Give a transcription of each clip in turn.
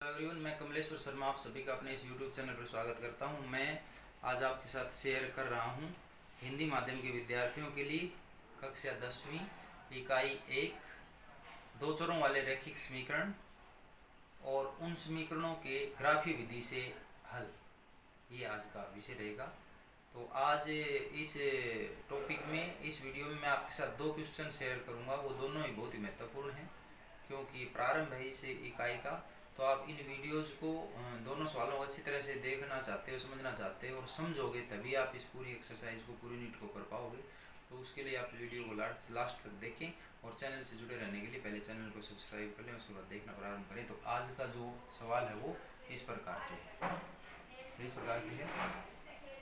Everyone, मैं कमलेश्वर शर्मा आप सभी का अपने इस यूट्यूब चैनल पर स्वागत करता हूं। मैं आज आपके साथ शेयर कर रहा हूं हिंदी माध्यम के विद्यार्थियों के लिए कक्षा 10वीं इकाई 1 दो चरों वाले रैखिक समीकरण और उन समीकरणों के ग्राफीय विधि से हल, ये आज का विषय रहेगा। तो आज इस टॉपिक में, इस वीडियो में मैं आपके साथ दो क्वेश्चन शेयर करूंगा। वो दोनों ही बहुत ही महत्वपूर्ण हैं क्योंकि प्रारंभ है इस इकाई का। तो आप इन वीडियोज़ को, दोनों सवालों को अच्छी तरह से देखना चाहते हो, समझना चाहते हो और समझोगे, तभी आप इस पूरी एक्सरसाइज को, पूरी यूनिट को कर पाओगे। तो उसके लिए आप वीडियो को लास्ट तक देखें और चैनल से जुड़े रहने के लिए पहले चैनल को सब्सक्राइब कर लें, उसके बाद देखना प्रारंभ करें। तो आज का जो सवाल है वो इस प्रकार से है। तो इस प्रकार से है,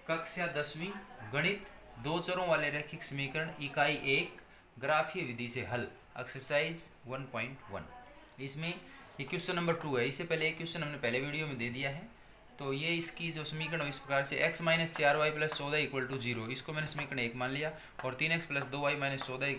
कक्षा 10वीं गणित दो चरों वाले रैखिक समीकरण इकाई 1 ग्राफीय विधि से हल, एक्सरसाइज 1.1। इसमें ये क्वेश्चन नंबर 2 है। इससे पहले एक क्वेश्चन हमने पहले वीडियो में दे दिया है। तो ये इसकी जो समीकरण इस प्रकार से, x - 4y + 14 = 0, इसको मैंने समीकरण 1 मान लिया, और 3x + 2y - 14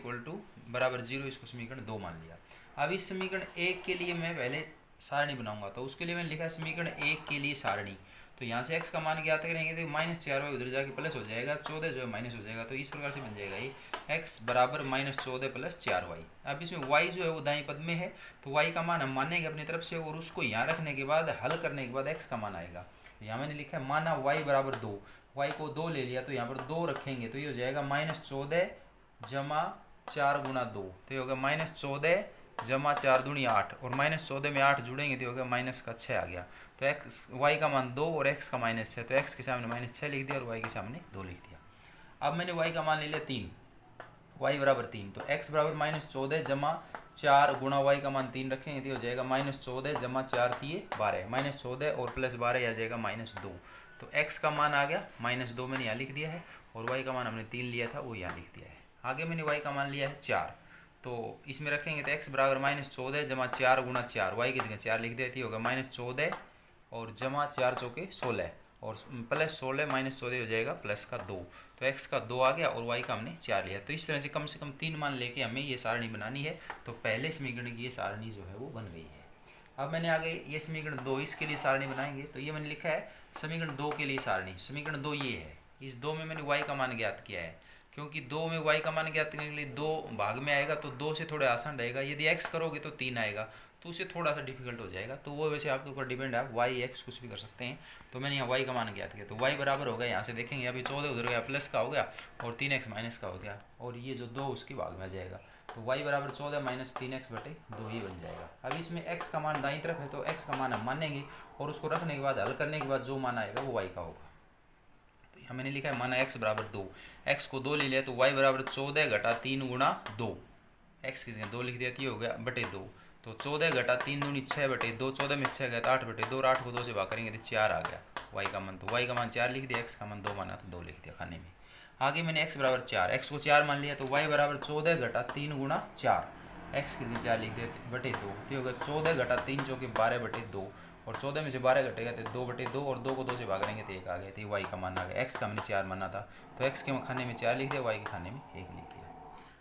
= 0, इसको समीकरण 2 मान लिया। अब इस समीकरण 1 के लिए मैं पहले सारणी बनाऊंगा। तो उसके लिए मैंने लिखा समीकरण 1 के लिए सारणी। तो यहाँ से x का मान ज्ञात करेंगे तो -4y उधर जाके प्लस हो जाएगा, 14 जो है माइनस हो जाएगा। तो इस प्रकार से बन जाएगा ये x बराबर -14 + 4y। अब इसमें y जो है वो दाएं पद में है, तो y का मान हम मानेंगे अपनी तरफ से, और उसको यहाँ रखने के बाद, हल करने के बाद x का मान आएगा। यहाँ मैंने लिखा है माना y बराबर 2, y को 2 ले लिया, तो यहाँ पर 2 रखेंगे तो ये हो जाएगा -14 + 4 × 2, तो ये होगा -14 + 4 दूनी 8, और -14 में 8 जुड़ेंगे तो होगा -6 आ गया। तो x y का मान 2 और x का -6, तो x के सामने -6 लिख दिया और y के सामने 2 लिख दिया। अब मैंने y का मान ले लिया 3, y बराबर 3, तो x बराबर -14 + 4 × y का मान 3 रखेंगे तो हो जाएगा -14 + 4 × 12, -14 और +12 आ जाएगा -2। तो x का मान आ गया -2, मैंने यहाँ लिख दिया है, और y का मान हमने 3 लिया था वो यहाँ लिख दिया है। आगे मैंने y का मान लिया है 4, तो इसमें रखेंगे तो x बराबर -14 + 4 × 4, y की जगह 4 लिख देती होगा, -14 और जमा 4 × 4 = 16, और +16 -14 हो जाएगा +2। तो x का 2 आ गया और y का हमने 4 लिया। तो इस तरह से कम 3 मान लेके हमें ये सारणी बनानी है। तो पहले समीकरण की ये सारणी जो है वो बन गई है। अब मैंने आगे ये समीकरण 2, इसके लिए सारणी बनाएंगे। तो ये मैंने लिखा है समीकरण 2 के लिए सारणी। समीकरण 2 ये है, इस 2 में मैंने y का मान ज्ञात किया है, क्योंकि 2 में y का मान ज्ञात करने के लिए 2 भाग में आएगा, तो 2 से थोड़ा आसान रहेगा। यदि x करोगे तो 3 आएगा, तो उससे थोड़ा सा डिफिकल्ट हो जाएगा। तो वो वैसे आपके ऊपर डिपेंड है, आप y x कुछ भी कर सकते हैं। तो मैंने यहाँ y का मान ज्ञात किया, तो y बराबर हो गया, यहाँ से देखेंगे अभी 14 उधर गया, प्लस का हो गया, और 3x माइनस का हो गया, और ये जो 2 उसके भाग में आ जाएगा। तो y बराबर 14 - 3x/2 ही बन जाएगा। अब इसमें x का मान दाईं तरफ है, तो x का मान हम मानेंगे, और उसको रखने के बाद, हल करने के बाद जो मान आएगा वो y का होगा। तो यहाँ मैंने लिखा है माना x बराबर 2, x को 2 ले लिया, तो y बराबर 14 - 3 × 2, x की जगह 2 लिख दिया, ये हो गया /2। तो 14 - 3 दूनी 6/2, 14 में 6 गया तो 8/2, और 8 को 2 से भाग करेंगे तो 4 आ गया y का मान। तो y का मान 4 लिख दिया, x का मान 2 माना तो 2 लिख दिया खाने में। आगे मैंने x बराबर 4, x को 4 मान लिया, तो y बराबर 14 - 3 × 4, x की जगह 4 लिख दिया /2, तो होगा 14 - 3 = 12/2, और 14 में से 12 घटेगा तो 2/2, और 2 को 2 से भाग करेंगे तो 1 आ गया। तो y का मान आ गया, x का हमने 4 माना था, तो x के खाने में 4 लिख दिया, y के खाने में 1 लिख दिया।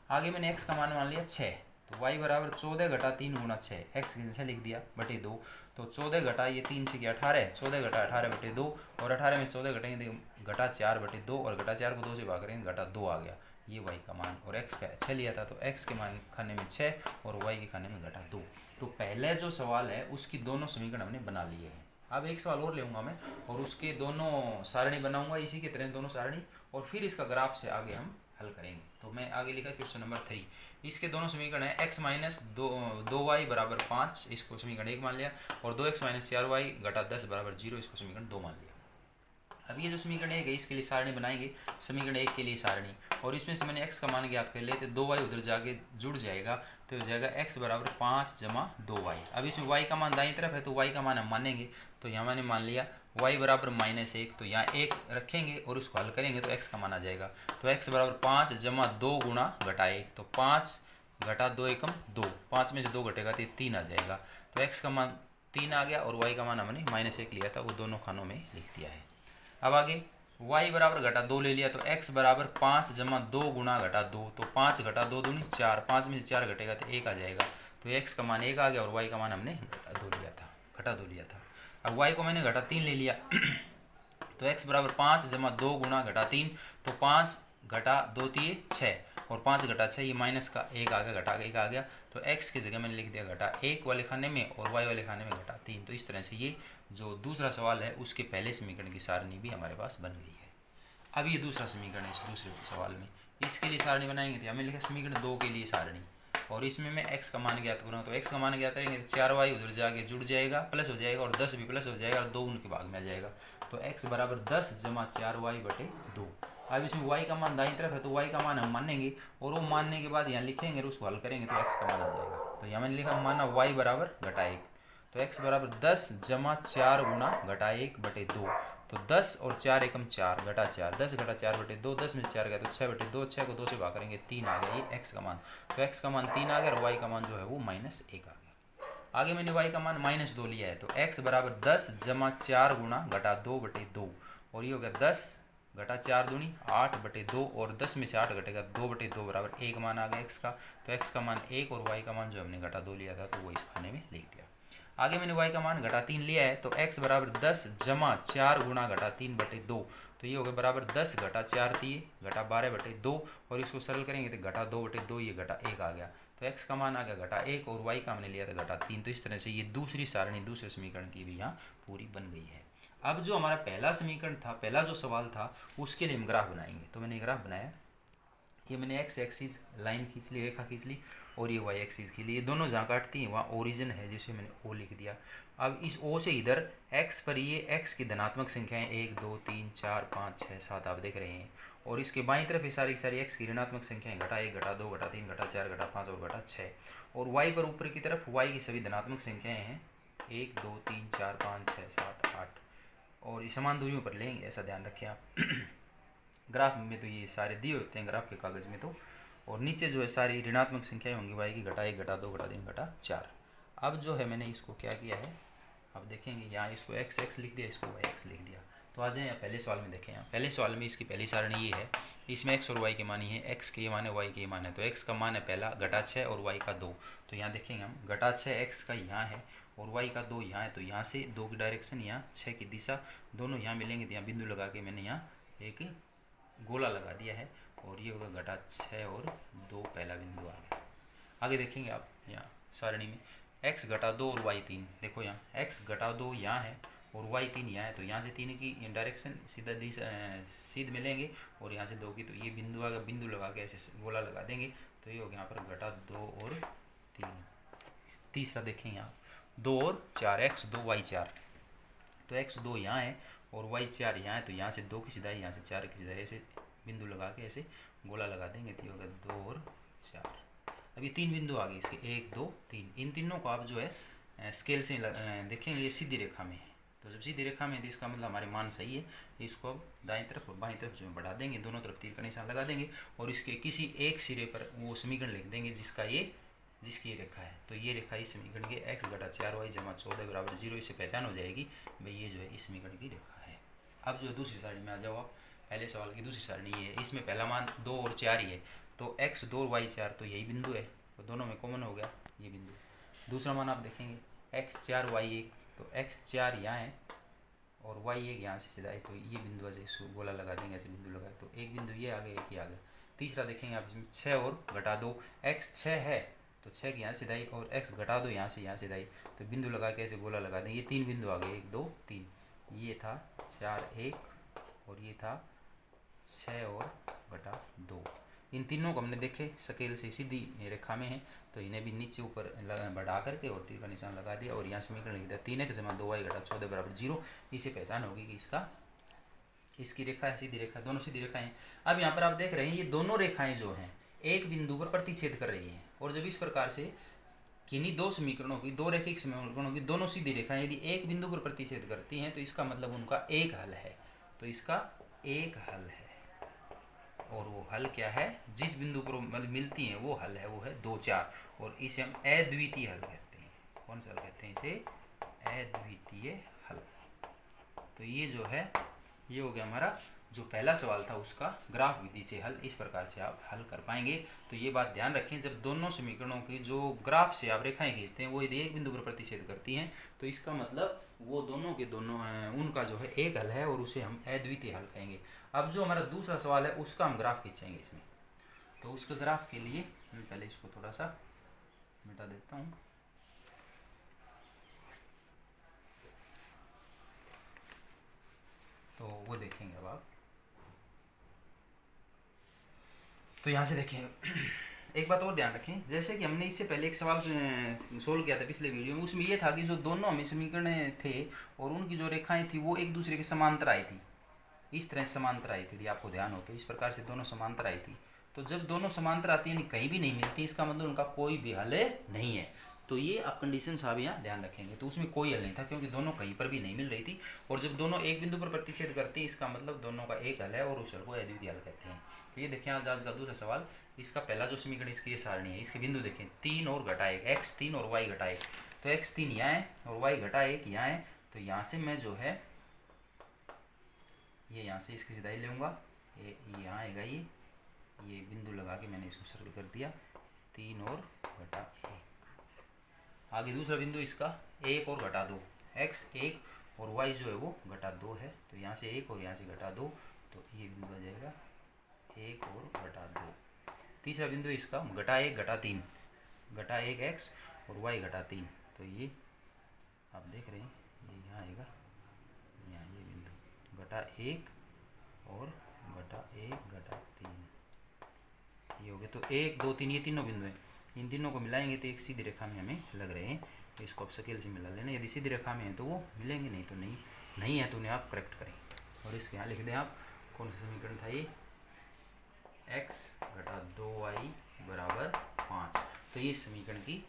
आगे मैंने x का मान लिया 6, तो y बराबर 14 - 3 × 6, x की 6 लिख दिया /2, तो 14 ये 3 से 18, 14 - 18/2, और 18 में 14 घटेंगे तो -4/2, और -4 को 2 से भाग करेंगे -2 आ गया, ये y का मान। और x का 6 लिया था, तो x के मान खाने में 6 और y के खाने में -2। तो पहले जो सवाल है उसकी दोनों समीकरण हमने बना लिए हैं। अब एक सवाल और लेऊंगा मैं, और उसके दोनों सारणी बनाऊंगा इसी की तरह दोनों सारणी, और फिर इसका ग्राफ से आगे हम हल करेंगे। तो मैं आगे लिखा क्वेश्चन नंबर 3, इसके दोनों समीकरण है x - 2y = 5, इसको समीकरण 1 मान लिया, और 2x - 4y = 10 = 0, इसको समीकरण 2 मान लिया। अब ये जो समीकरण 1 है इसके लिए सारणी बनाएंगे, समीकरण 1 के लिए सारणी, और इसमें से मैंने x का मान ज्ञात कर लिया, तो 2y उधर जाके जुड़ जाएगा, तो हो जाएगा x बराबर 5 + 2y। अब इसमें y का मान दाईं तरफ है, तो y का मान हम मानेंगे, तो यहाँ मैंने मान लिया y बराबर -1, तो यहाँ 1 रखेंगे और उसको हल करेंगे तो x का मान आ जाएगा। तो x बराबर 5 + 2 × -1, तो 5 - 2 = 2, 5 में से 2 घटेगा तो 3 आ जाएगा। तो x का मान 3 आ गया, और y का मान हमने -1 लिया था, वो दोनों खानों में लिख दिया है। अब आगे y बराबर -2 ले लिया, तो x बराबर 5 + 2 × 2, तो 5 - 2 दूनी 4, 5 में से 4 घटेगा तो 1 आ जाएगा। तो x का मान 1 आ गया, और y का मान हमने -2 लिया था। घटा 2 लिया था। अब y को मैंने घटा 3 ले लिया तो x बराबर 5 जमा 2 गुणा घटा 3, तो 5 घटा 2 दिए 6 और 5 घटा 6 ये माइनस का 1 आ गया, घटा 1 आ गया। तो x की जगह मैंने लिख दिया घटा 1 वाले खाने में और y वाले खाने में घटा 3। तो इस तरह से ये जो दूसरा सवाल है उसके पहले समीकरण की सारणी भी हमारे पास बन गई है। अब ये दूसरा समीकरण है, इस दूसरे सवाल में इसके लिए सारणी बनाएंगे तो हमें लिखा समीकरण 2 के लिए सारणी, और इसमें मैं x का मान ज्ञात करूँगा। तो x का मान ज्ञात करेंगे तो 4y उधर जाके जुड़ जाएगा, प्लस हो जाएगा, और 10 भी प्लस हो जाएगा और 2 उनके भाग में आ जाएगा। तो x बराबर 10 जमा 4y बटे 2। अब इसमें y का मान दाईं तरफ है तो y का मान हम मानेंगे, और वो मानने के बाद यहाँ लिखेंगे और उसको हल करेंगे तो x का मान आ जाएगा। तो यहाँ मैंने लिखा माना y बराबर घटा 1, तो x बराबर 10 जमा 4 गुणा घटा 1 बटे 2। तो 10 और 4 एकम 4 घटा 4, 10 घटा 4 बटे 2, 10 में से 4 गया तो 6 बटे 2, 6 को 2 से भाग करेंगे 3 आ गया, ये x का मान। तो x का मान 3 आ गया और y का मान जो है वो -1 आ गया। आगे मैंने y का मान -2 लिया है, तो x बराबर 10 जमा 4 गुणा घटा 2 बटे 2, और ये हो गया 10 घटा 4 दूनी 8 बटे 2, और 10 में से 8 घटेगा 2 बटे 2 बराबर 1 मान आ गया x का। तो x का मान 1 और y का मान जो हमने घटा 2 लिया था तो वो इस खाने में लिख दिया। आगे मैंने y का मान घटा 3 लिया है, तो x बराबर 10 जमा 4 गुणा घटा 3 बटे 2, तो ये हो गया बराबर 10 घटा 4 दिए घटा 12 बटे 2, और इसको सरल करेंगे तो घटा 2 बटे 2 ये घटा 1 आ गया। तो x का मान आ गया घटा 1 और y का हमने लिया था घटा 3। तो इस तरह से ये दूसरी सारणी दूसरे समीकरण की भी यहाँ पूरी बन गई है। अब जो हमारा पहला समीकरण था, पहला जो सवाल था, उसके लिए हम ग्राफ बनाएंगे। तो मैंने ग्राफ बनाया, ये मैंने x एक्सिस लाइन खींच ली, रेखा खींच ली, और ये y एक्सिस के लिए दोनों जहाँ काटती हैं वहाँ ओरिजिन है जिसे मैंने O लिख दिया। अब इस O से इधर x पर ये x की धनात्मक संख्याएं 1 2 3 4 5 6 7 आप देख रहे हैं, और इसके बाईं तरफ ये सारी की सारी x की ऋणात्मक संख्याएं घटा 1 घटा 2 घटा 3 घटा 4 घटा 5 और घटा 6, और y पर ऊपर की तरफ y की सभी धनात्मक संख्याएं हैं 1 2 3 4 5 6 7 8, और ये समान दूरियों पर लेंगे, ऐसा ध्यान रखें आप। ग्राफ में तो ये सारे दिए होते हैं ग्राफ के कागज़ में तो, और नीचे जो है सारी ऋणात्मक संख्याएं होंगी y की घटा 1 घटा 2 घटा 3 घटा 4। अब जो है मैंने इसको क्या किया है, अब देखेंगे यहाँ इसको x लिख दिया, इसको y लिख दिया। तो आ जाए यहाँ पहले सवाल में देखें, यहाँ पहले सवाल में इसकी पहली सारणी ये है, इसमें x और y के मान ही है, x के मान है y के मान है। तो x का मान है पहला घटा 6 और y का 2, तो यहाँ देखेंगे हम घटा 6 x का यहाँ है और y का 2 यहाँ है, तो यहाँ से 2 की डायरेक्शन यहाँ 6 की दिशा दोनों यहाँ मिलेंगे, तो यहाँ बिंदु लगा के मैंने यहाँ एक गोला लगा दिया है, और ये होगा घटा 6 और 2 पहला बिंदु आ गया। आगे देखेंगे आप यहाँ सारणी में x घटा 2 और y 3, देखो यहाँ x घटा 2 यहाँ है और y 3 यहाँ है, तो यहाँ से 3 की डायरेक्शन सीधा सीध मिलेंगे, और यहाँ से 2 की, तो ये बिंदु आ गया, बिंदु लगा के ऐसे गोला लगा देंगे, तो ये हो गया यहाँ पर घटा 2 और 3। तीसरा देखेंगे यहाँ 2 और 4 x 2 y 4, तो x 2 यहाँ है और y 4 यहाँ है, तो यहाँ से 2 की सीधाई यहाँ से 4 की सीधाई ऐसे बिंदु लगा के ऐसे गोला लगा देंगे, तो होगा 2 और 4। अब ये 3 बिंदु आ गए इसके 1 2 3, इन तीनों को आप जो है स्केल से देखेंगे, ये सीधी रेखा में है, तो जब सीधी रेखा में है तो इसका मतलब हमारे मान सही है। इसको अब दाईं तरफ और बाईं तरफ जो बढ़ा देंगे, दोनों तरफ तीर का निशान लगा देंगे, और इसके किसी एक सिरे पर वो समीकरण लिख देंगे जिसकी ये रेखा है। तो ये रेखा इस समीकरण के x घटा 4y जमा 14 बराबर 0, इससे पहचान हो जाएगी भाई ये जो है इस समीकरण की रेखा है। अब जो दूसरी सारणी में आ जाओ आप, पहले सवाल की दूसरी सारणी ये है, इसमें पहला मान 2 और 4 ही है, तो x 2 और y 4, तो यही बिंदु है, तो दोनों में कॉमन हो गया ये बिंदु। दूसरा मान आप देखेंगे x 4 y 1, तो x 4 यहाँ है और y 1 यहाँ से सीधा है, तो ये बिंदु ऐसे इसको गोला लगा देंगे, ऐसे बिंदु लगाए, तो एक बिंदु ये आ गया, एक ही आ गया। तीसरा देखेंगे आप, इसमें 6 और घटा 2, x 6 है तो 6 की यहाँ से दाई, और x घटा 2 यहाँ से दाई, तो बिंदु लगा के ऐसे गोला लगा देंगे, ये 3 बिंदु आ गए 1 2 3, ये था 4 1 और ये था 6 और घटा 2। इन तीनों को हमने देखे स्केल से सीधी रेखा में है, तो इन्हें भी नीचे ऊपर बढ़ा करके और तीर का निशान लगा दिया, और यहाँ समीकरण लिख दिया 3x जमा 2y घटा 14 बराबर 0। इसे पहचान होगी कि इसकी रेखा है सीधी रेखा, दोनों सीधी रेखाएं। अब यहाँ पर आप देख रहे हैं ये दोनों रेखाएं जो हैं एक बिंदु पर प्रतिच्छेद कर रही हैं, और जब इस प्रकार से किन्हीं दो समीकरणों की, दो रैखिक समीकरणों की दोनों सीधी रेखाएं यदि एक बिंदु पर प्रतिच्छेद करती हैं तो इसका मतलब उनका एक हल है, तो इसका एक हल है, और वो हल क्या है, जिस बिंदु पर मतलब मिलती हैं वो हल है, वो है 2 4, और इसे हम अद्वितीय हल कहते हैं। कौन सा हल कहते हैं इसे, अद्वितीय हल। तो ये जो है ये हो गया हमारा जो पहला सवाल था उसका ग्राफ विधि से हल इस प्रकार से आप हल कर पाएंगे। तो ये बात ध्यान रखें, जब दोनों समीकरणों की जो ग्राफ से आप रेखाएं खींचते हैं वो यदि एक बिंदु पर प्रतिच्छेद करती हैं तो इसका मतलब वो दोनों के दोनों उनका जो है एक हल है और उसे हम अद्वितीय हल कहेंगे। अब जो हमारा दूसरा सवाल है उसका हम ग्राफ खींचेंगे इसमें। तो उसके ग्राफ के लिए मैं पहले इसको थोड़ा सा मिटा देता हूँ। तो वो देखेंगे अब आप। तो यहाँ से देखें एक बात और ध्यान रखें, जैसे कि हमने इससे पहले एक सवाल सोल्व किया था पिछले वीडियो में, उसमें ये था कि जो दोनों हमें समीकरण थे और उनकी जो रेखाएं थी वो एक दूसरे के समांतर आई थी, इस तरह समांतर आई थी, यदि आपको ध्यान हो तो इस प्रकार से दोनों समांतर आई थी। तो जब दोनों समांतर आती है यानी कहीं भी नहीं मिलती, इसका मतलब उनका कोई भी हल नहीं है। तो ये आप कंडीशन साहब यहाँ ध्यान रखेंगे। तो उसमें कोई हल नहीं था क्योंकि दोनों कहीं पर भी नहीं मिल रही थी, और जब दोनों एक बिंदु पर प्रतिच्छेद करती है इसका मतलब दोनों का एक हल है और उस हल को अद्वितीय हल कहते हैं। तो ये देखें आज का दूसरा सवाल, इसका पहला जो समीकरण इसकी ये सारणी है, इसके बिंदु देखें 3 और घटा 1, x3 और y घटा 1। तो x3 यहाँ है और y घटा 1 यहाँ है। तो यहाँ से मैं जो है ये यहाँ से इसकी सीधाई लूँगा, ये यहाँ आएगा, ये बिंदु लगा के मैंने इसको सर्कल कर दिया, 3 और घटा 1। आगे दूसरा बिंदु इसका 1 और घटा 2, x 1 और y जो है वो घटा 2 है। तो यहाँ से 1 और यहाँ से घटा 2, तो ये बिंदु आ जाएगा 1 और घटा 2। तीसरा बिंदु इसका घटा 1 घटा 3, घटा 1 x और y घटा 3। तो ये आप देख रहे हैं ये यहाँ आएगा, यहाँ ये बिंदु घटा 1 और घटा 1 घटा 3 ये हो गए। तो 1 2 3 ये तीनों बिंदु हैं, इन तीनों को मिलाएंगे तो एक सीधी रेखा में हमें लग रहे हैं। तो इसको आप स्केल से मिला लेना, यदि सीधी रेखा में है तो वो मिलेंगे, नहीं तो नहीं है तो उन्हें आप करेक्ट करें। और इसके यहाँ लिख दें आप कौन सा समीकरण था ये, x घटा 2y बराबर 5। तो ये समीकरण की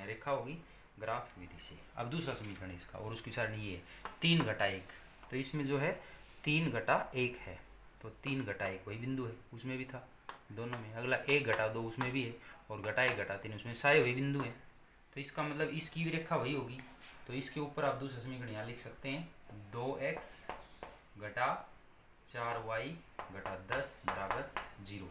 रेखा होगी ग्राफ विधि से। अब दूसरा समीकरण इसका और उसकी सारणी ये है 3 घटा 1। तो इसमें जो है 3 घटा 1 है, तो 3 घटा 1 वही बिंदु है, उसमें भी था दोनों में। अगला 1 घटा 2 उसमें भी है, और घटा 1 घटा 3 उसमें, सारे वही बिंदु हैं। तो इसका मतलब इसकी भी रेखा वही होगी। तो इसके ऊपर आप दूसरा समीकरण यहाँ लिख सकते हैं 2x घटा 4y घटा 10 बराबर 0।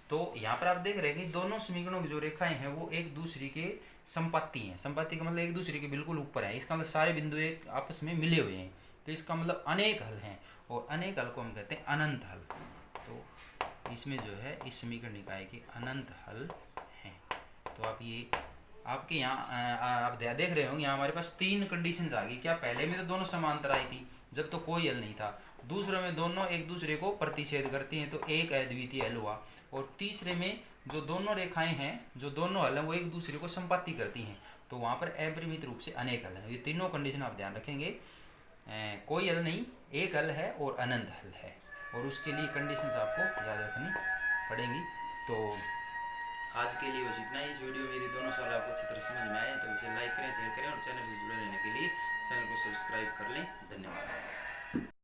तो यहाँ पर आप देख रहे हैं कि दोनों समीकरणों की जो रेखाएं हैं वो एक दूसरे के संपत्ति हैं। संपत्ति का मतलब एक दूसरे के बिल्कुल ऊपर है, इसका मतलब सारे बिंदु एक आपस में मिले हुए हैं। तो इसका मतलब अनेक हल हैं, और अनेक हल को हम कहते हैं अनंत हल। तो इसमें जो है इस समीकरण निकाय के अनंत हल हैं। तो आप ये आपके यहाँ आप देख रहे होंगे यहाँ हमारे पास 3 कंडीशंस आ गई। क्या पहले में तो दोनों समांतर आई थी जब तो कोई हल नहीं था, दूसरे में दोनों एक दूसरे को प्रतिच्छेद करती हैं तो एक अद्वितीय हल हुआ, और तीसरे में जो दोनों रेखाएं हैं जो दोनों हल हैं वो एक दूसरे को संपत्ति करती हैं, तो वहाँ पर अपरिमित रूप से अनेक हल हैं। ये तीनों कंडीशन आप ध्यान रखेंगे, कोई हल नहीं, एक हल है और अनंत हल है, और उसके लिए कंडीशंस आपको याद रखनी पड़ेंगी। तो आज के लिए बस इतना ही। इस वीडियो में यदि दोनों सवाल आपको अच्छी तरह समझ में आए तो इसे लाइक करें, शेयर करें, और चैनल से जुड़े रहने के लिए चैनल को सब्सक्राइब कर लें। धन्यवाद।